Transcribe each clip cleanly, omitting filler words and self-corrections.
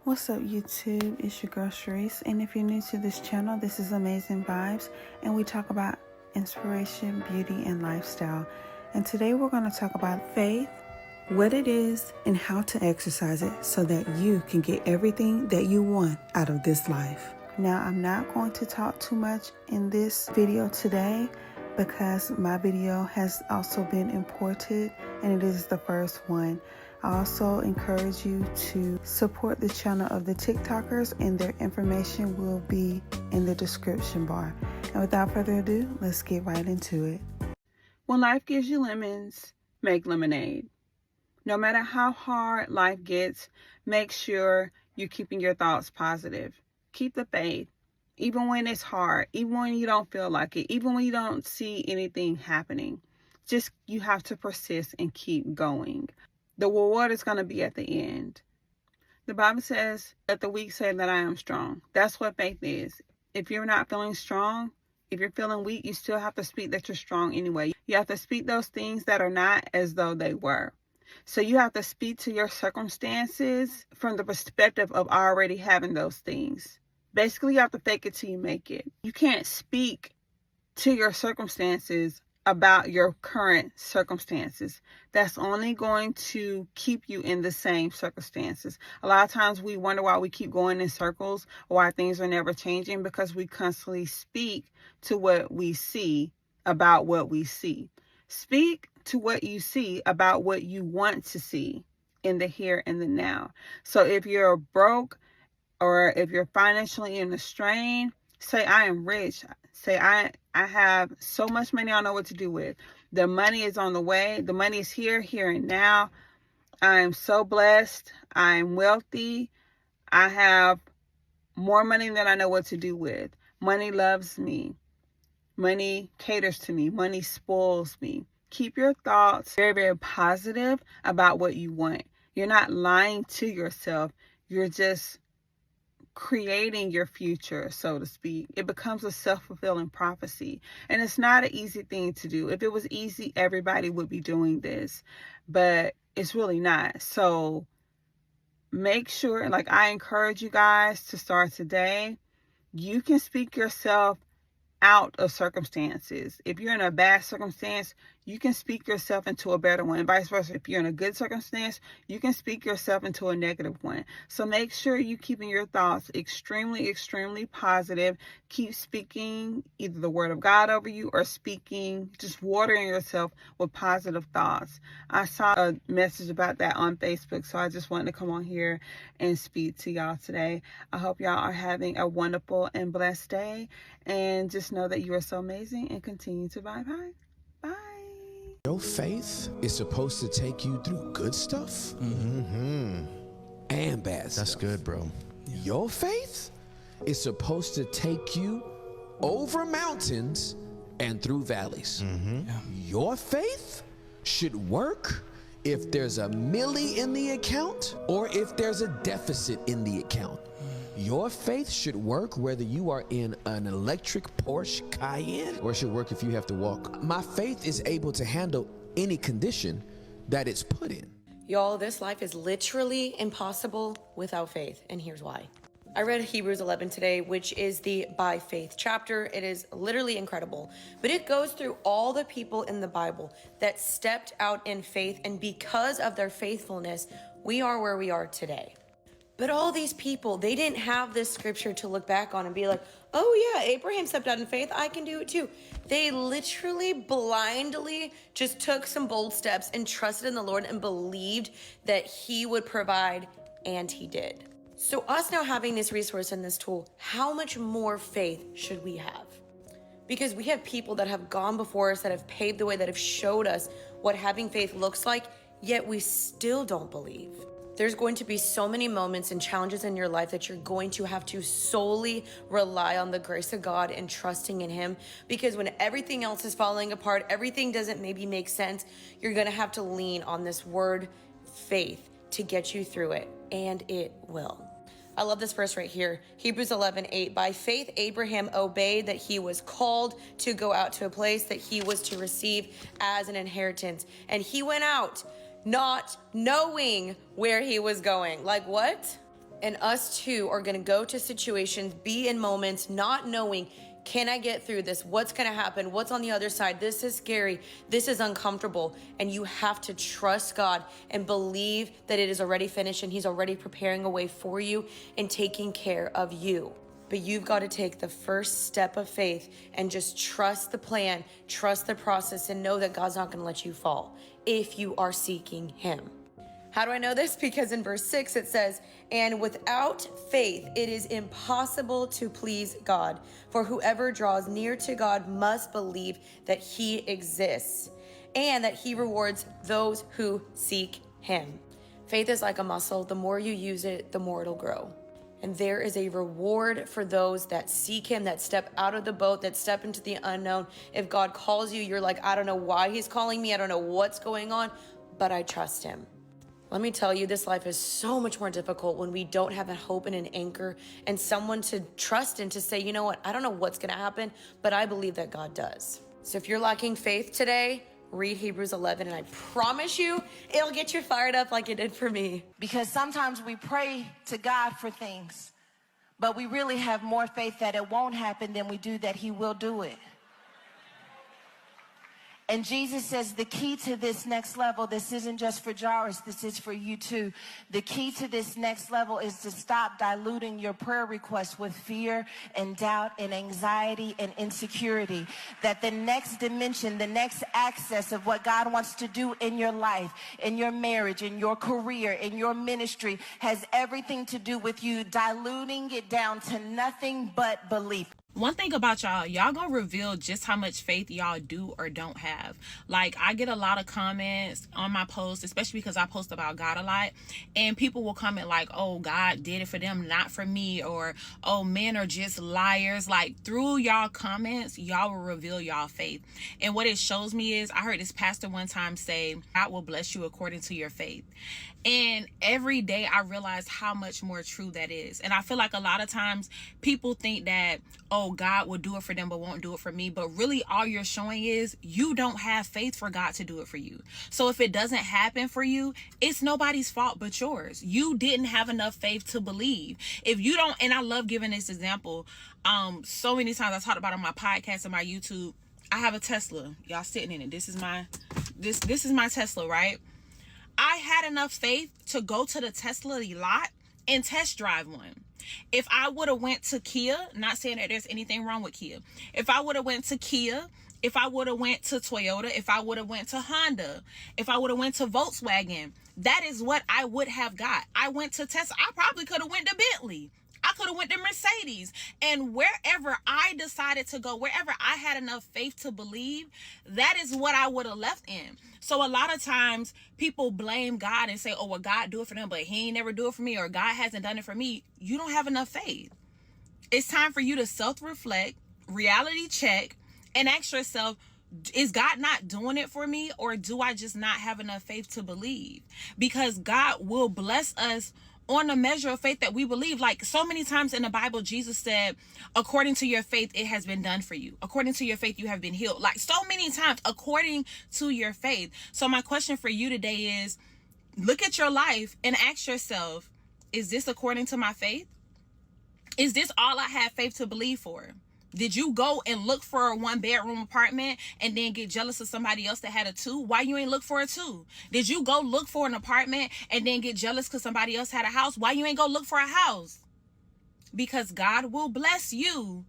What's up, YouTube? It's your girl Sharice, and if you're new to this channel, this is Amazing Vibes, and we talk about inspiration, beauty, and lifestyle. And today we're going to talk about faith, what it is, and how to exercise it so that you can get everything that you want out of this life. Now, I'm not going to talk too much in this video today because my video has also been imported, and it is the first one. I also encourage you to support the channel of the TikTokers, and their information will be in the description bar. And without further ado, let's get right into it. When life gives you lemons, make lemonade. No matter how hard life gets, make sure you're keeping your thoughts positive. Keep the faith, even when it's hard, even when you don't feel like it, even when you don't see anything happening. Just you have to persist and keep going. The reward is going to be at the end. The Bible says, let the weak say that I am strong. That's what faith is. If you're not feeling strong, if you're feeling weak, you still have to speak that you're strong anyway. You have to speak those things that are not as though they were. So you have to speak to your circumstances from the perspective of already having those things. Basically, you have to fake it till you make it. You can't speak to your circumstances about your current circumstances. That's only going to keep you in the same circumstances. A lot of times we wonder why we keep going in circles, or why things are never changing, because we constantly speak to what we see about what we see. Speak to what you see about what you want to see in the here and the now. So if you're broke, or if you're financially in a strain, say, I am rich. Say, I have so much money I don't know what to do with. The money is on the way. The money is here and now. I am so blessed. I am wealthy. I have more money than I know what to do with. Money loves me. Money caters to me. Money spoils me. Keep your thoughts very, very positive about what you want. You're not lying to yourself. You're just creating your future, so to speak. It becomes a self-fulfilling prophecy, and it's not an easy thing to do. If it was easy, everybody would be doing this, but it's really not. So make sure, like, I encourage you guys to start today. You can speak yourself out of circumstances. If you're in a bad circumstance, you can speak yourself into a better one, and vice versa. If you're in a good circumstance, you can speak yourself into a negative one. So make sure you're keeping your thoughts extremely, extremely positive. Keep speaking either the word of God over you, or speaking, just watering yourself with positive thoughts. I saw a message about that on Facebook, so I just wanted to come on here and speak to y'all today. I hope y'all are having a wonderful and blessed day, and just know that you are so amazing, and continue to vibe high. Bye. Your faith is supposed to take you through good stuff and bad stuff. That's good, bro. Yeah. Your faith is supposed to take you over mountains and through valleys. Yeah. Your faith should work if there's a milli in the account, or if there's a deficit in the account. Your faith should work whether you are in an electric Porsche Cayenne, or it should work if you have to walk. My faith is able to handle any condition that it's put in. Y'all, this life is literally impossible without faith, and here's why. I read Hebrews 11 today, which is the by faith chapter. It is literally incredible, but it goes through all the people in the Bible that stepped out in faith, and because of their faithfulness, we are where we are today. But all these people, they didn't have this scripture to look back on and be like, oh yeah, Abraham stepped out in faith, I can do it too. They literally blindly just took some bold steps and trusted in the Lord and believed that he would provide, and he did. So us now having this resource and this tool, how much more faith should we have? Because we have people that have gone before us, that have paved the way, that have showed us what having faith looks like, yet we still don't believe. There's going to be so many moments and challenges in your life that you're going to have to solely rely on the grace of God and trusting in him, because when everything else is falling apart, everything doesn't maybe make sense, you're going to have to lean on this word faith to get you through it, and it will. I love this verse right here. Hebrews 11:8. By faith, Abraham obeyed that he was called to go out to a place that he was to receive as an inheritance. And he went out not knowing where he was going. Like what? And us too are going to go to situations, be in moments, not knowing, can I get through this? What's going to happen? What's on the other side? This is scary. This is uncomfortable. And you have to trust God and believe that it is already finished and he's already preparing a way for you and taking care of you. But you've got to take the first step of faith and just trust the plan, trust the process, and know that God's not going to let you fall if you are seeking him. How do I know this? Because in verse 6 it says, and without faith it is impossible to please God. For whoever draws near to God must believe that he exists and that he rewards those who seek him. Faith is like a muscle. The more you use it, the more it'll grow. And there is a reward for those that seek him, that step out of the boat, that step into the unknown. If God calls you, you're like, I don't know why he's calling me. I don't know what's going on, but I trust him. Let me tell you, this life is so much more difficult when we don't have a hope and an anchor and someone to trust in to say, you know what, I don't know what's going to happen, but I believe that God does. So if you're lacking faith today, read Hebrews 11, and I promise you, it'll get you fired up like it did for me. Because sometimes we pray to God for things, but we really have more faith that it won't happen than we do that he will do it. And Jesus says the key to this next level, this isn't just for Jairus, this is for you too. The key to this next level is to stop diluting your prayer requests with fear and doubt and anxiety and insecurity. That the next dimension, the next access of what God wants to do in your life, in your marriage, in your career, in your ministry, has everything to do with you diluting it down to nothing but belief. One thing about y'all gonna reveal just how much faith y'all do or don't have. Like, I get a lot of comments on my posts, especially because I post about God a lot, and people will comment like, oh, God did it for them, not for me, or oh, men are just liars. Like, through y'all comments, y'all will reveal y'all faith. And what it shows me is, I heard this pastor one time say, God will bless you according to your faith. And every day I realize how much more true that is. And I feel like a lot of times people think that, oh, God will do it for them but won't do it for me. But really all you're showing is you don't have faith for God to do it for you. So if it doesn't happen for you, it's nobody's fault but yours. You didn't have enough faith to believe. If you don't, and I love giving this example, so many times I talked about it on my podcast and my YouTube. I have a Tesla. Y'all sitting in it. This is my Tesla, right? I had enough faith to go to the Tesla lot and test drive one. If I would have went to Kia, not saying that there's anything wrong with Kia. If I would have went to Kia, if I would have went to Toyota, if I would have went to Honda, if I would have went to Volkswagen, that is what I would have got. I went to Tesla. I probably could have went to Bentley. I could have went to Mercedes. And wherever I decided to go, wherever I had enough faith to believe, that is what I would have left in. So a lot of times people blame God and say, oh, well, God do it for them, but he ain't never do it for me, or God hasn't done it for me. You don't have enough faith. It's time for you to self-reflect, reality check, and ask yourself, is God not doing it for me, or do I just not have enough faith to believe? Because God will bless us on a measure of faith that we believe. Like, so many times in the Bible, Jesus said, according to your faith, it has been done for you. According to your faith, you have been healed. Like, so many times, according to your faith. So my question for you today is, look at your life and ask yourself, is this according to my faith? Is this all I have faith to believe for? Did you go and look for a 1-bedroom apartment and then get jealous of somebody else that had a 2? Why you ain't look for a 2? Did you go look for an apartment and then get jealous because somebody else had a house? Why you ain't go look for a house? Because God will bless you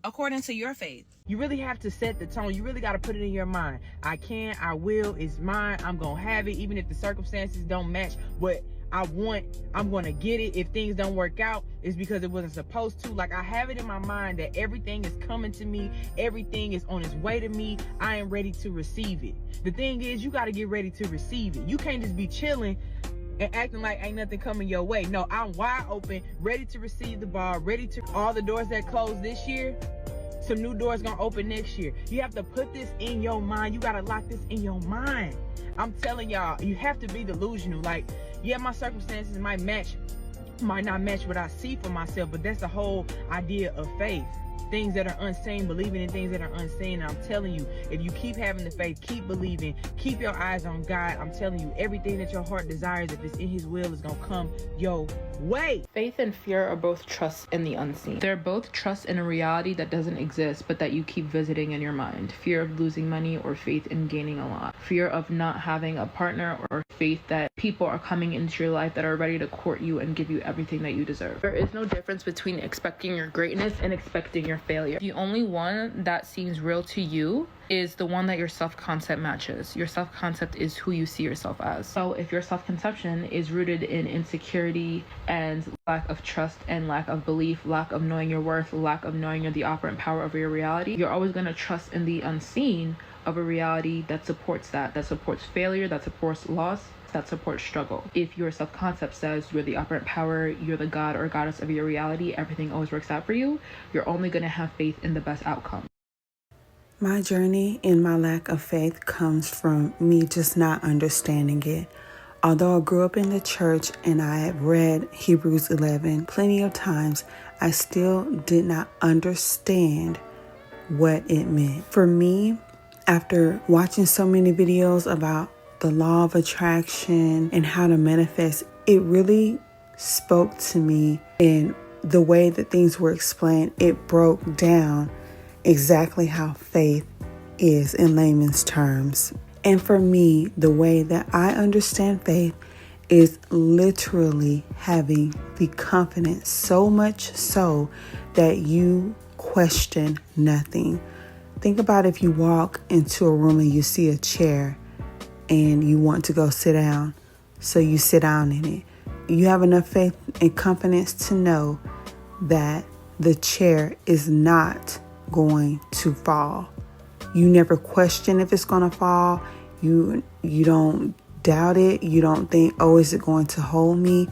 according to your faith. You really have to set the tone. You really got to put it in your mind. I can, I will, it's mine. I'm going to have it. Even if the circumstances don't match what I want, I'm going to get it. If things don't work out, it's because it wasn't supposed to. Like, I have it in my mind that everything is coming to me. Everything is on its way to me. I am ready to receive it. The thing is, you got to get ready to receive it. You can't just be chilling and acting like ain't nothing coming your way. No, I'm wide open, ready to receive the ball, ready to all the doors that closed this year. Some new doors gonna open next year. You have to put this in your mind. You gotta lock this in your mind. I'm telling y'all, you have to be delusional. Like, yeah, my circumstances might not match what I see for myself, but that's the whole idea of faith. things that are unseen, believing in things that are unseen. And I'm telling you, if you keep having the faith, keep believing, keep your eyes on God, I'm telling you, everything that your heart desires, if it's in his will, is going to come your way. Faith and fear are both trust in the unseen. They're both trust in a reality that doesn't exist, but that you keep visiting in your mind. Fear of losing money or faith in gaining a lot. Fear of not having a partner, or faith that people are coming into your life that are ready to court you and give you everything that you deserve. There is no difference between expecting your greatness and expecting your failure. The only one that seems real to you is the one that your self-concept matches. Your self-concept is who you see yourself as. So if your self-conception is rooted in insecurity and lack of trust and lack of belief, lack of knowing your worth, lack of knowing you're the operant power over your reality, you're always going to trust in the unseen of a reality that supports that supports failure, that supports loss, that supports struggle. If your self-concept says you're the operant power, you're the god or goddess of your reality, everything always works out for you, you're only going to have faith in the best outcome. My journey in my lack of faith comes from me just not understanding it. Although I grew up in the church and I had read Hebrews 11 plenty of times, I still did not understand what it meant. For me, after watching so many videos about the law of attraction and how to manifest, it really spoke to me in the way that things were explained. It broke down exactly how faith is in layman's terms. And for me, the way that I understand faith is literally having the confidence, so much so that you question nothing. Think about if you walk into a room and you see a chair and you want to go sit down, so you sit down in it. You have enough faith and confidence to know that the chair is not going to fall. You never question if it's going to fall. You don't doubt it. You don't think, oh, is it going to hold me?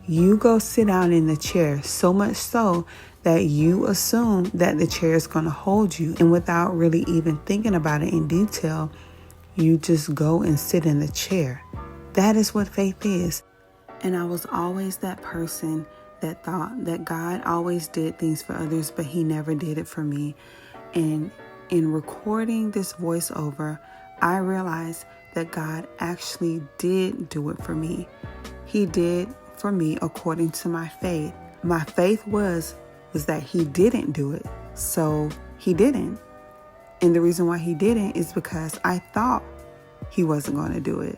You go sit down in the chair, so much so that you assume that the chair is going to hold you. And without really even thinking about it in detail, you just go and sit in the chair. That is what faith is. And I was always that person that thought that God always did things for others, but he never did it for me. And in recording this voiceover, I realized that God actually did do it for me. He did for me according to my faith. My faith was that he didn't do it. So he didn't. And the reason why he didn't is because I thought he wasn't going to do it.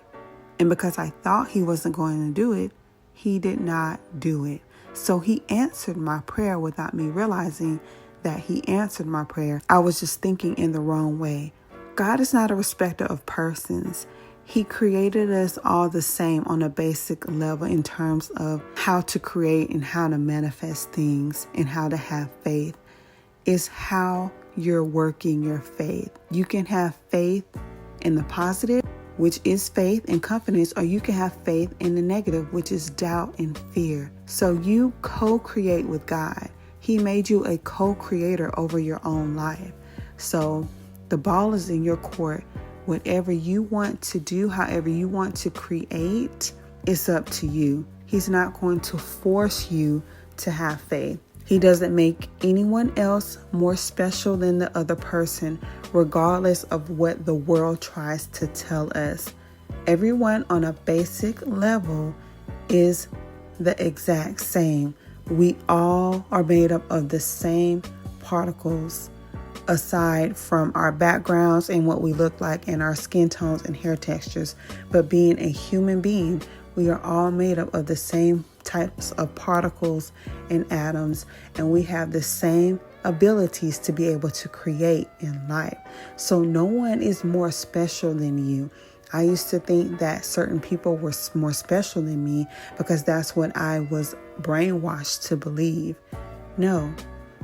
And because I thought he wasn't going to do it, he did not do it. So he answered my prayer without me realizing that he answered my prayer. I was just thinking in the wrong way. God is not a respecter of persons. He created us all the same on a basic level in terms of how to create and how to manifest things and how to have faith. It's how you're working your faith. You can have faith in the positive, which is faith and confidence, or you can have faith in the negative, which is doubt and fear. So you co-create with God. He made you a co-creator over your own life. So the ball is in your court. Whatever you want to do, however you want to create, it's up to you. He's not going to force you to have faith. He doesn't make anyone else more special than the other person, regardless of what the world tries to tell us. Everyone on a basic level is the exact same. We all are made up of the same particles, aside from our backgrounds and what we look like and our skin tones and hair textures. But being a human being, we are all made up of the same types of particles and atoms, and we have the same abilities to be able to create in life. So no one is more special than you. I used to think that certain people were more special than me because that's what I was brainwashed to believe. No,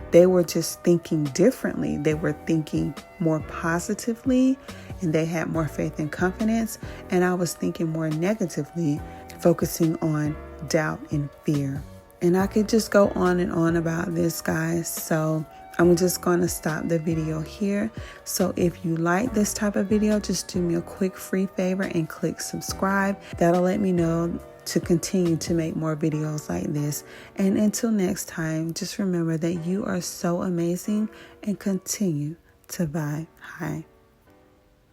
they were just thinking differently. They were thinking more positively and they had more faith and confidence. And I was thinking more negatively, focusing on doubt and fear. And I could just go on and on about this, guys. So I'm just going to stop the video here. So if you like this type of video, just do me a quick free favor and click subscribe. That'll let me know to continue to make more videos like this. And until next time, just remember that you are so amazing and continue to vibe high.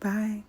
Bye.